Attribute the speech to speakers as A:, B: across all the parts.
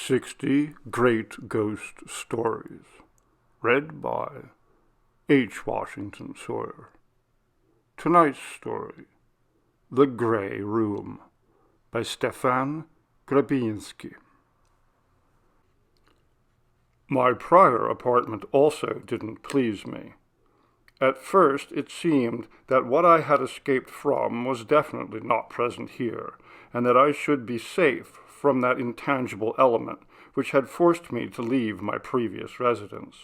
A: 60 Great Ghost Stories, read by H. Washington Sawyer. Tonight's story, The Grey Room, by Stefan, Grabiński. My prior apartment also didn't please me. At first it seemed that what I had escaped from was definitely not present here, and that I should be safe from that intangible element which had forced me to leave my previous residence.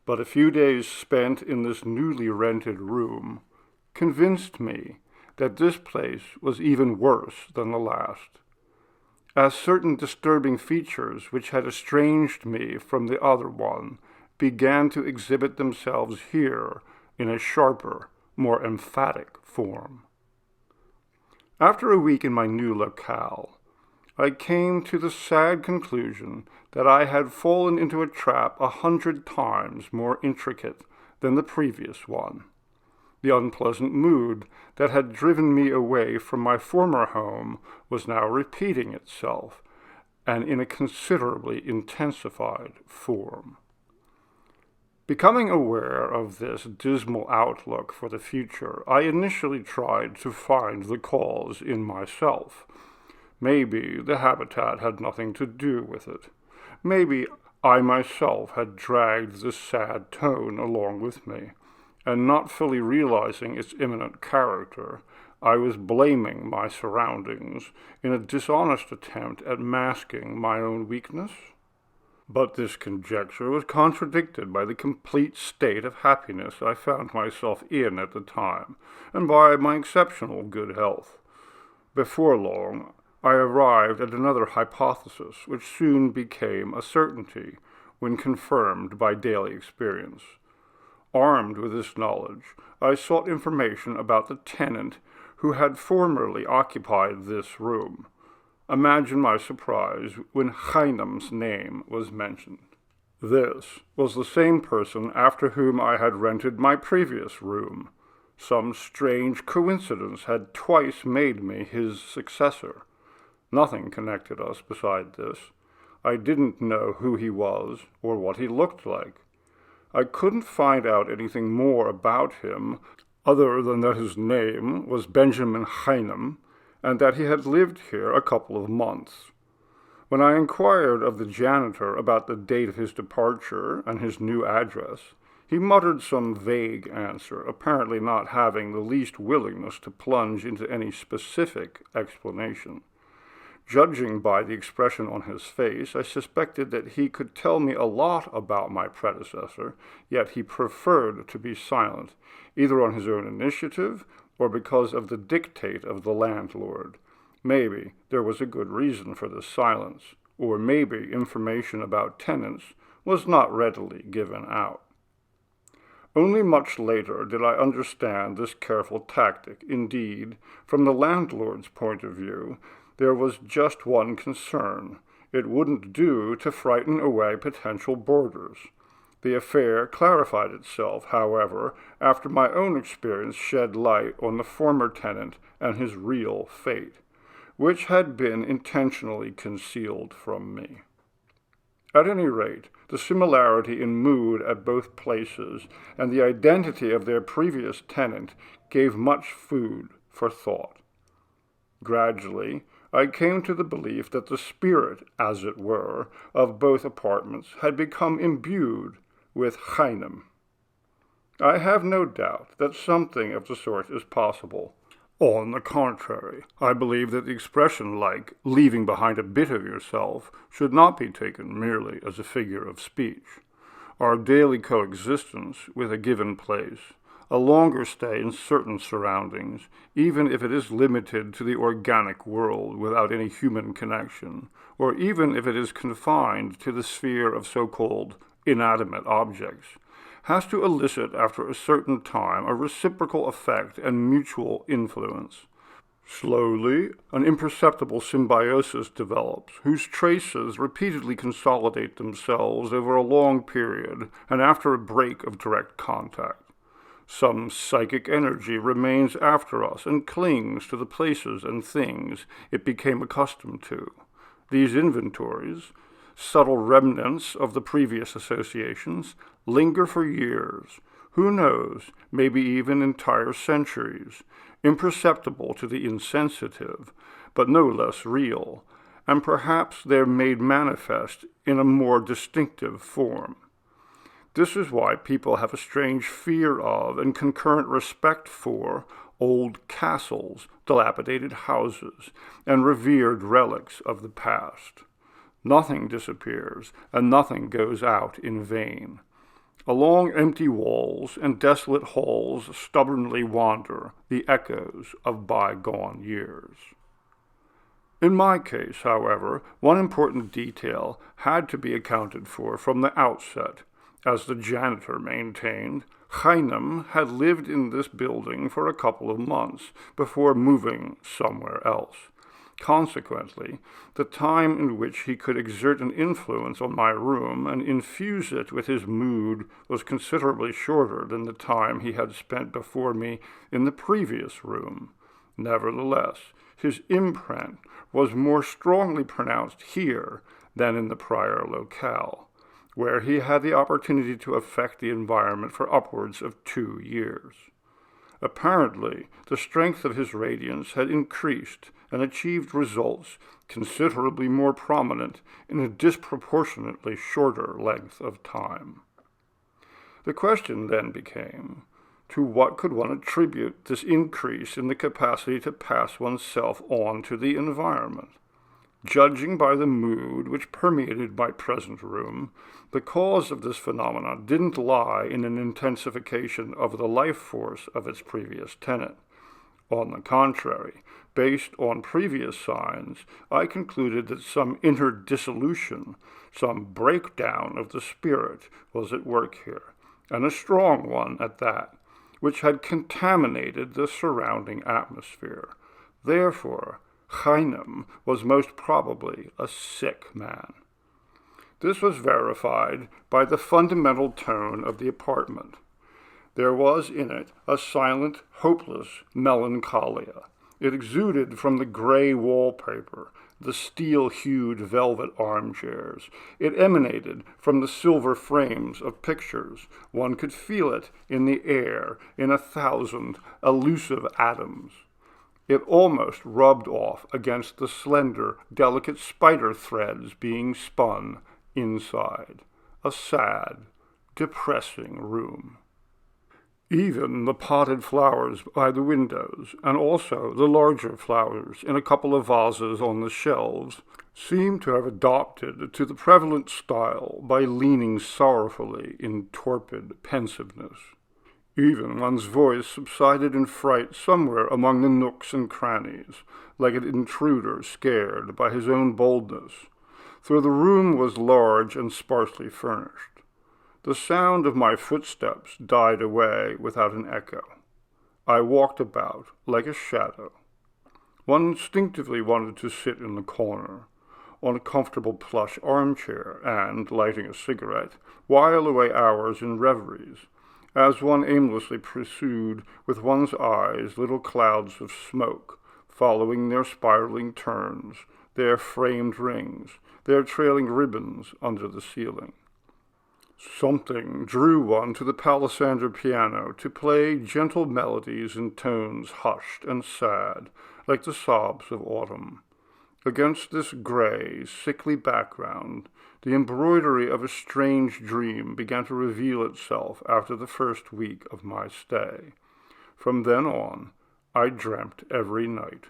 A: But a few days spent in this newly rented room convinced me that this place was even worse than the last, as certain disturbing features which had estranged me from the other one began to exhibit themselves here in a sharper, more emphatic form. After a week in my new locale, I came to the sad conclusion that I had fallen into a trap 100 times more intricate than the previous one. The unpleasant mood that had driven me away from my former home was now repeating itself, and in a considerably intensified form. Becoming aware of this dismal outlook for the future, I initially tried to find the cause in myself. Maybe the habitat had nothing to do with it. Maybe I myself had dragged this sad tone along with me, and not fully realizing its imminent character, I was blaming my surroundings in a dishonest attempt at masking my own weakness. But this conjecture was contradicted by the complete state of happiness I found myself in at the time, and by my exceptional good health. Before long, I arrived at another hypothesis, which soon became a certainty when confirmed by daily experience. Armed with this knowledge, I sought information about the tenant who had formerly occupied this room. Imagine my surprise when Heinem's name was mentioned. This was the same person after whom I had rented my previous room. Some strange coincidence had twice made me his successor. Nothing connected us beside this. I didn't know who he was or what he looked like. I couldn't find out anything more about him other than that his name was Benjamin Heinem and that he had lived here a couple of months. When I inquired of the janitor about the date of his departure and his new address, he muttered some vague answer, apparently not having the least willingness to plunge into any specific explanation. Judging by the expression on his face, I suspected that he could tell me a lot about my predecessor, yet he preferred to be silent, either on his own initiative or because of the dictate of the landlord. Maybe there was a good reason for this silence, or maybe information about tenants was not readily given out. Only much later did I understand this careful tactic. Indeed, from the landlord's point of view, there was just one concern. It wouldn't do to frighten away potential boarders. The affair clarified itself, however, after my own experience shed light on the former tenant and his real fate, which had been intentionally concealed from me. At any rate, the similarity in mood at both places and the identity of their previous tenant gave much food for thought. Gradually, I came to the belief that the spirit, as it were, of both apartments had become imbued with Heinem. I have no doubt that something of the sort is possible. On the contrary, I believe that the expression like leaving behind a bit of yourself should not be taken merely as a figure of speech. Our daily coexistence with a given place, a longer stay in certain surroundings, even if it is limited to the organic world without any human connection, or even if it is confined to the sphere of so-called inanimate objects, has to elicit after a certain time a reciprocal effect and mutual influence. Slowly, an imperceptible symbiosis develops, whose traces repeatedly consolidate themselves over a long period and after a break of direct contact. Some psychic energy remains after us and clings to the places and things it became accustomed to. These inventories, subtle remnants of the previous associations, linger for years, who knows, maybe even entire centuries, imperceptible to the insensitive, but no less real, and perhaps they're made manifest in a more distinctive form. This is why people have a strange fear of and concurrent respect for old castles, dilapidated houses, and revered relics of the past. Nothing disappears, and nothing goes out in vain. Along empty walls and desolate halls stubbornly wander the echoes of bygone years. In my case, however, one important detail had to be accounted for from the outset. As the janitor maintained, Heinem had lived in this building for a couple of months before moving somewhere else. Consequently, the time in which he could exert an influence on my room and infuse it with his mood was considerably shorter than the time he had spent before me in the previous room. Nevertheless, his imprint was more strongly pronounced here than in the prior locale, where he had the opportunity to affect the environment for upwards of 2 years. Apparently, the strength of his radiance had increased and achieved results considerably more prominent in a disproportionately shorter length of time. The question then became, to what could one attribute this increase in the capacity to pass oneself on to the environment? Judging by the mood which permeated my present room, the cause of this phenomenon didn't lie in an intensification of the life force of its previous tenant. On the contrary, based on previous signs, I concluded that some inner dissolution, some breakdown of the spirit was at work here, and a strong one at that, which had contaminated the surrounding atmosphere. Therefore, Heinem was most probably a sick man. This was verified by the fundamental tone of the apartment. There was in it a silent, hopeless melancholia. It exuded from the gray wallpaper, the steel-hued velvet armchairs. It emanated from the silver frames of pictures. One could feel it in the air, in 1,000 elusive atoms. It almost rubbed off against the slender, delicate spider threads being spun inside. A sad, depressing room. Even the potted flowers by the windows, and also the larger flowers in a couple of vases on the shelves, seemed to have adopted to the prevalent style by leaning sorrowfully in torpid pensiveness. Even one's voice subsided in fright somewhere among the nooks and crannies, like an intruder scared by his own boldness, for the room was large and sparsely furnished. The sound of my footsteps died away without an echo. I walked about like a shadow. One instinctively wanted to sit in the corner, on a comfortable plush armchair, and, lighting a cigarette, while away hours in reveries, as one aimlessly pursued with one's eyes little clouds of smoke, following their spiraling turns, their framed rings, their trailing ribbons under the ceiling. Something drew one to the palisander piano to play gentle melodies in tones hushed and sad, like the sobs of autumn. Against this gray, sickly background, the embroidery of a strange dream began to reveal itself after the first week of my stay. From then on, I dreamt every night.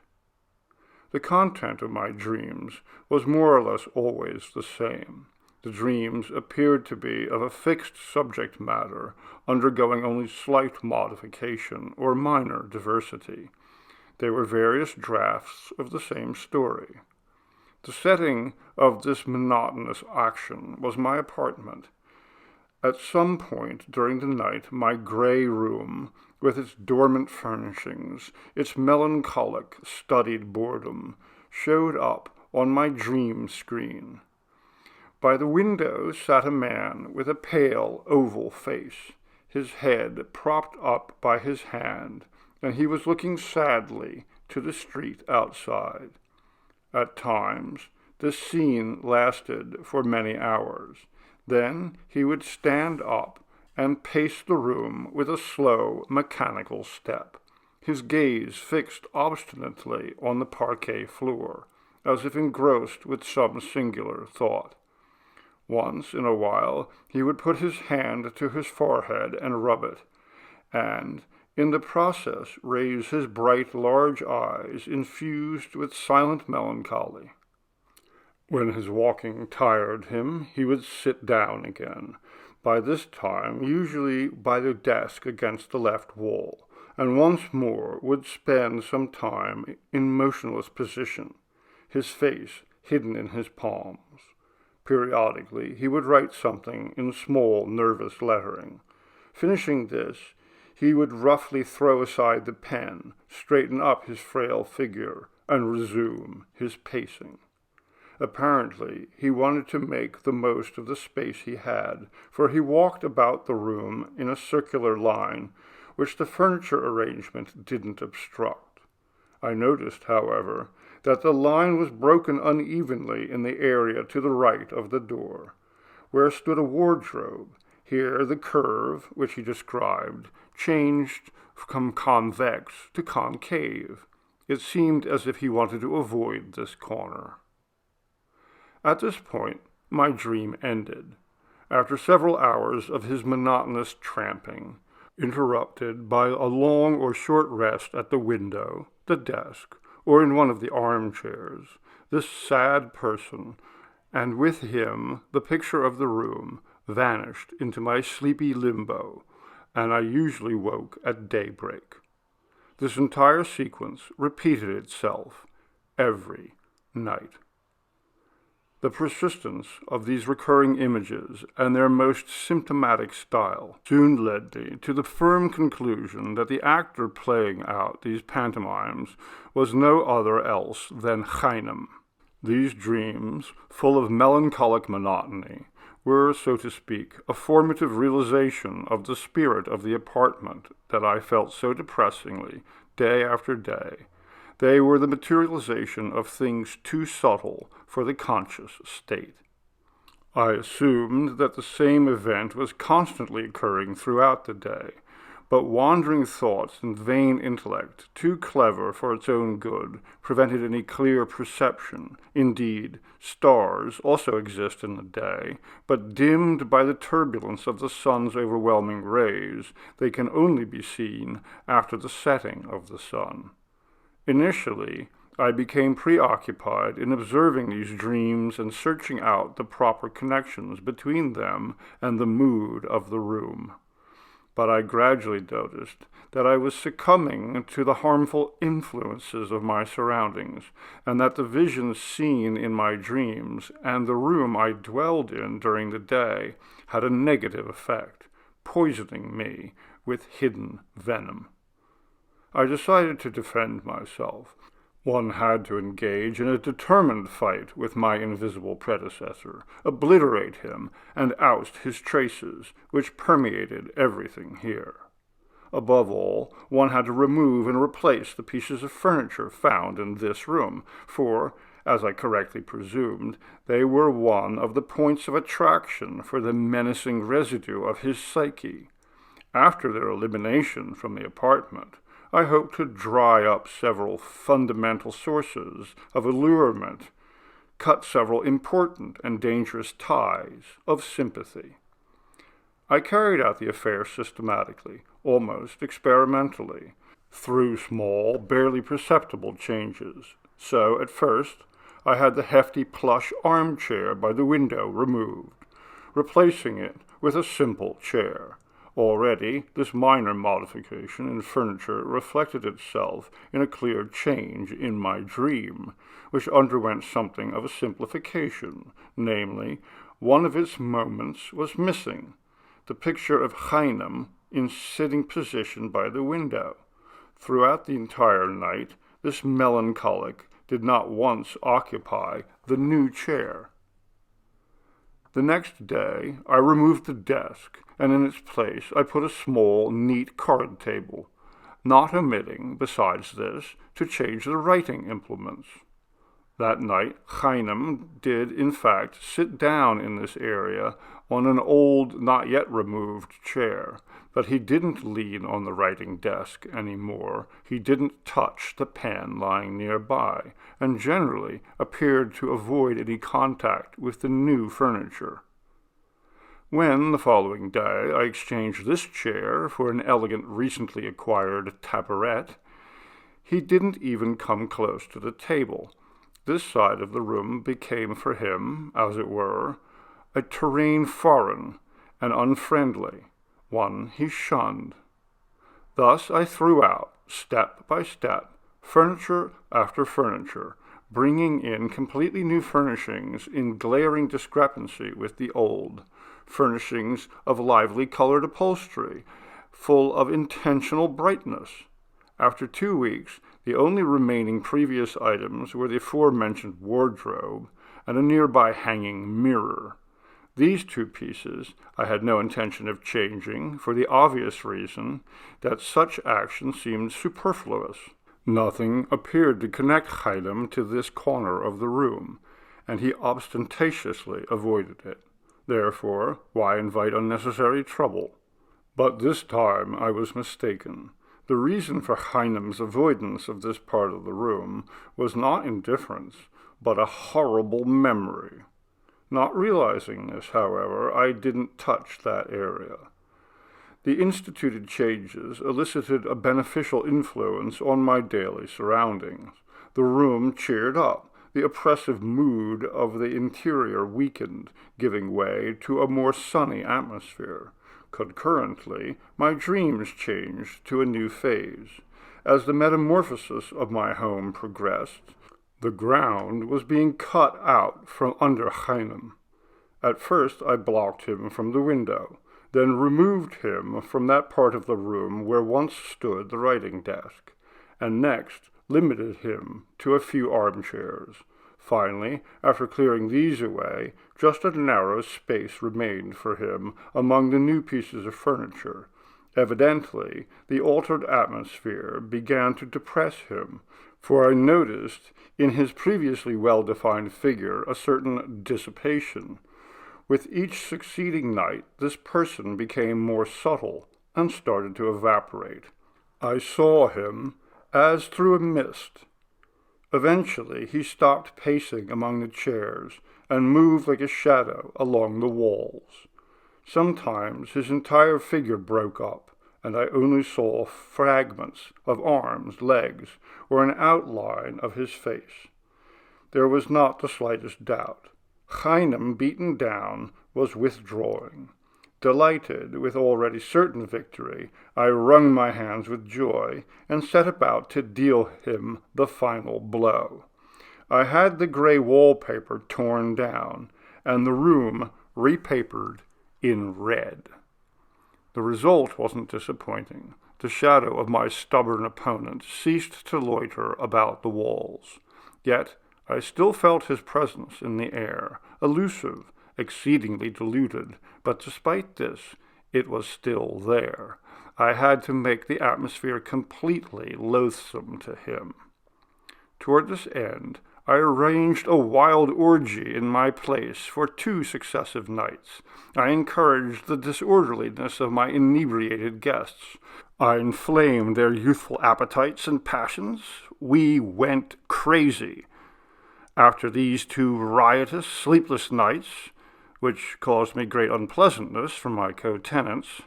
A: The content of my dreams was more or less always the same. The dreams appeared to be of a fixed subject matter, undergoing only slight modification or minor diversity. They were various drafts of the same story. The setting of this monotonous action was my apartment. At some point during the night, my gray room, with its dormant furnishings, its melancholic, studied boredom, showed up on my dream screen. By the window sat a man with a pale, oval face, his head propped up by his hand, and he was looking sadly to the street outside. At times, This scene lasted for many hours. Then he would stand up and pace the room with a slow, mechanical step, his gaze fixed obstinately on the parquet floor, as if engrossed with some singular thought. Once in a while he would put his hand to his forehead and rub it, and, in the process, raise his bright, large eyes infused with silent melancholy. When his walking tired him, he would sit down again, by this time usually by the desk against the left wall, and once more would spend some time in motionless position, his face hidden in his palms. Periodically he would write something in small, nervous lettering. Finishing this, he would roughly throw aside the pen, straighten up his frail figure, and resume his pacing. Apparently, he wanted to make the most of the space he had, for he walked about the room in a circular line, which the furniture arrangement didn't obstruct. I noticed, however, that the line was broken unevenly in the area to the right of the door, where stood a wardrobe. Here the curve, which he described, changed from convex to concave. It seemed as if he wanted to avoid this corner. At this point, my dream ended. After several hours of his monotonous tramping, interrupted by a long or short rest at the window, the desk, or in one of the armchairs, this sad person, and with him the picture of the room, vanished into my sleepy limbo, and I usually woke at daybreak. This entire sequence repeated itself every night. The persistence of these recurring images and their most symptomatic style soon led me to the firm conclusion that the actor playing out these pantomimes was no other else than Heinem. These dreams, full of melancholic monotony, were, so to speak, a formative realization of the spirit of the apartment that I felt so depressingly, day after day. They were the materialization of things too subtle for the conscious state. I assumed that the same event was constantly occurring throughout the day, but wandering thoughts and vain intellect, too clever for its own good, prevented any clear perception. Indeed, stars also exist in the day, but dimmed by the turbulence of the sun's overwhelming rays, they can only be seen after the setting of the sun. Initially, I became preoccupied in observing these dreams and searching out the proper connections between them and the mood of the room. But I gradually noticed that I was succumbing to the harmful influences of my surroundings, and that the visions seen in my dreams and the room I dwelled in during the day had a negative effect, poisoning me with hidden venom. I decided to defend myself. One had to engage in a determined fight with my invisible predecessor, obliterate him, and oust his traces, which permeated everything here. Above all, one had to remove and replace the pieces of furniture found in this room, for, as I correctly presumed, they were one of the points of attraction for the menacing residue of his psyche. After their elimination from the apartment, I hoped to dry up several fundamental sources of allurement, cut several important and dangerous ties of sympathy. I carried out the affair systematically, almost experimentally, through small, barely perceptible changes. So, at first, I had the hefty plush armchair by the window removed, replacing it with a simple chair. Already, this minor modification in furniture reflected itself in a clear change in my dream, which underwent something of a simplification, namely, one of its moments was missing, the picture of Heinem in sitting position by the window. Throughout the entire night, this melancholic did not once occupy the new chair. The next day, I removed the desk, and in its place I put a small, neat card table, not omitting, besides this, to change the writing implements. That night, Heinem did, in fact, sit down in this area on an old, not yet removed chair, but he didn't lean on the writing desk any more. He didn't touch the pen lying nearby, and generally appeared to avoid any contact with the new furniture. When, the following day, I exchanged this chair for an elegant, recently acquired tabouret, he didn't even come close to the table. This side of the room became for him, as it were, a terrain foreign and unfriendly, one he shunned. Thus I threw out, step by step, furniture after furniture, bringing in completely new furnishings in glaring discrepancy with the old, furnishings of lively colored upholstery, full of intentional brightness. After 2 weeks, the only remaining previous items were the aforementioned wardrobe and a nearby hanging mirror. These 2 pieces I had no intention of changing for the obvious reason that such action seemed superfluous. Nothing appeared to connect Heinem to this corner of the room, and he ostentatiously avoided it. Therefore, why invite unnecessary trouble? But this time I was mistaken. The reason for Heinem's avoidance of this part of the room was not indifference, but a horrible memory. Not realizing this, however, I didn't touch that area. The instituted changes elicited a beneficial influence on my daily surroundings. The room cheered up. The oppressive mood of the interior weakened, giving way to a more sunny atmosphere. Concurrently, my dreams changed to a new phase. As the metamorphosis of my home progressed, the ground was being cut out from under Heinem. At first I blocked him from the window, then removed him from that part of the room where once stood the writing desk, and next limited him to a few armchairs. Finally, after clearing these away, just a narrow space remained for him among the new pieces of furniture. Evidently, the altered atmosphere began to depress him, for I noticed in his previously well-defined figure a certain dissipation. With each succeeding night, this person became more subtle and started to evaporate. I saw him as through a mist. Eventually, he stopped pacing among the chairs and moved like a shadow along the walls. Sometimes his entire figure broke up, and I only saw fragments of arms, legs, or an outline of his face. There was not the slightest doubt. Heinem, beaten down, was withdrawing. Delighted with already certain victory, I wrung my hands with joy and set about to deal him the final blow. I had the gray wallpaper torn down and the room repapered in red. The result wasn't disappointing. The shadow of my stubborn opponent ceased to loiter about the walls. Yet I still felt his presence in the air, elusive, exceedingly diluted, but despite this, it was still there. I had to make the atmosphere completely loathsome to him. Toward this end, I arranged a wild orgy in my place for 2 successive nights. I encouraged the disorderliness of my inebriated guests. I inflamed their youthful appetites and passions. We went crazy. After these 2 riotous, sleepless nights, which caused me great unpleasantness from my co-tenants,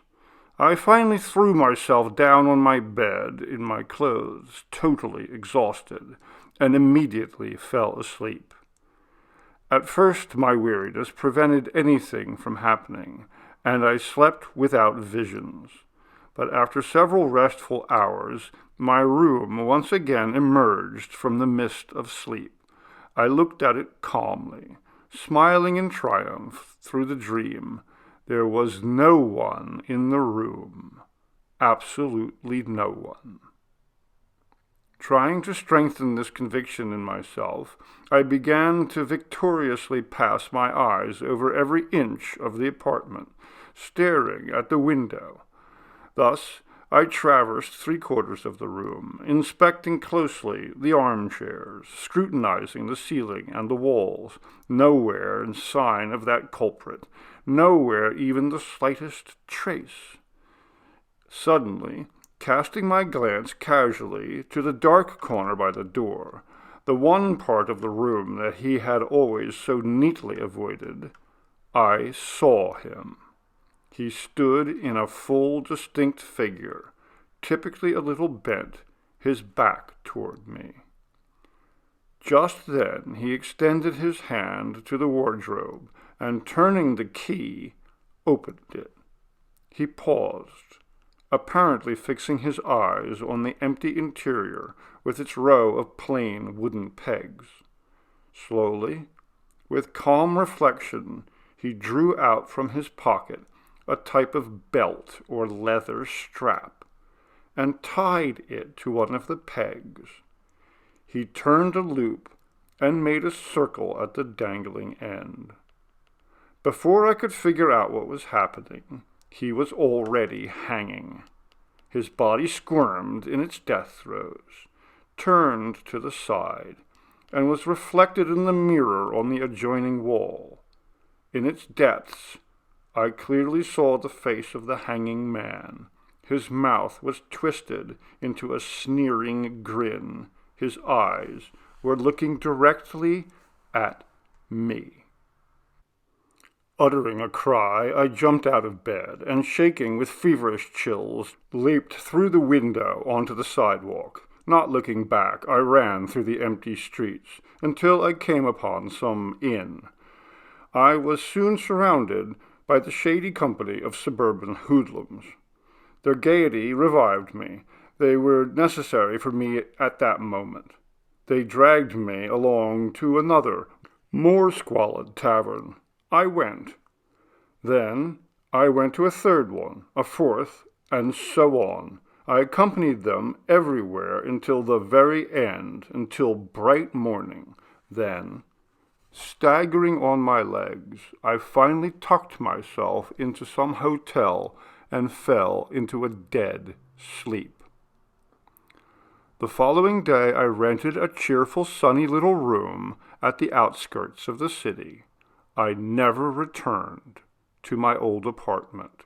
A: I finally threw myself down on my bed in my clothes, totally exhausted, and immediately fell asleep. At first my weariness prevented anything from happening, and I slept without visions. But after several restful hours, my room once again emerged from the mist of sleep. I looked at it calmly, smiling in triumph through the dream. There was no one in the room, absolutely no one. Trying to strengthen this conviction in myself, I began to victoriously pass my eyes over every inch of the apartment, staring at the window. Thus, I traversed 3/4 of the room, inspecting closely the armchairs, scrutinizing the ceiling and the walls. Nowhere in sign of that culprit, nowhere even the slightest trace. Suddenly, casting my glance casually to the dark corner by the door, the one part of the room that he had always so neatly avoided, I saw him. He stood in a full, distinct figure, typically a little bent, his back toward me. Just then he extended his hand to the wardrobe, and turning the key, opened it. He paused, apparently fixing his eyes on the empty interior with its row of plain wooden pegs. Slowly, with calm reflection, he drew out from his pocket a type of belt or leather strap, and tied it to one of the pegs. He turned a loop and made a circle at the dangling end. Before I could figure out what was happening, he was already hanging. His body squirmed in its death throes, turned to the side, and was reflected in the mirror on the adjoining wall. In its depths, I clearly saw the face of the hanging man. His mouth was twisted into a sneering grin. His eyes were looking directly at me. Uttering a cry, I jumped out of bed, and shaking with feverish chills, leaped through the window onto the sidewalk. Not looking back, I ran through the empty streets until I came upon some inn. I was soon surrounded by the shady company of suburban hoodlums. Their gaiety revived me. They were necessary for me at that moment. They dragged me along to another, more squalid tavern. I went. Then I went to a third one, a fourth, and so on. I accompanied them everywhere until the very end, until bright morning. Then, staggering on my legs, I finally tucked myself into some hotel and fell into a dead sleep. The following day I rented a cheerful, sunny little room at the outskirts of the city. I never returned to my old apartment.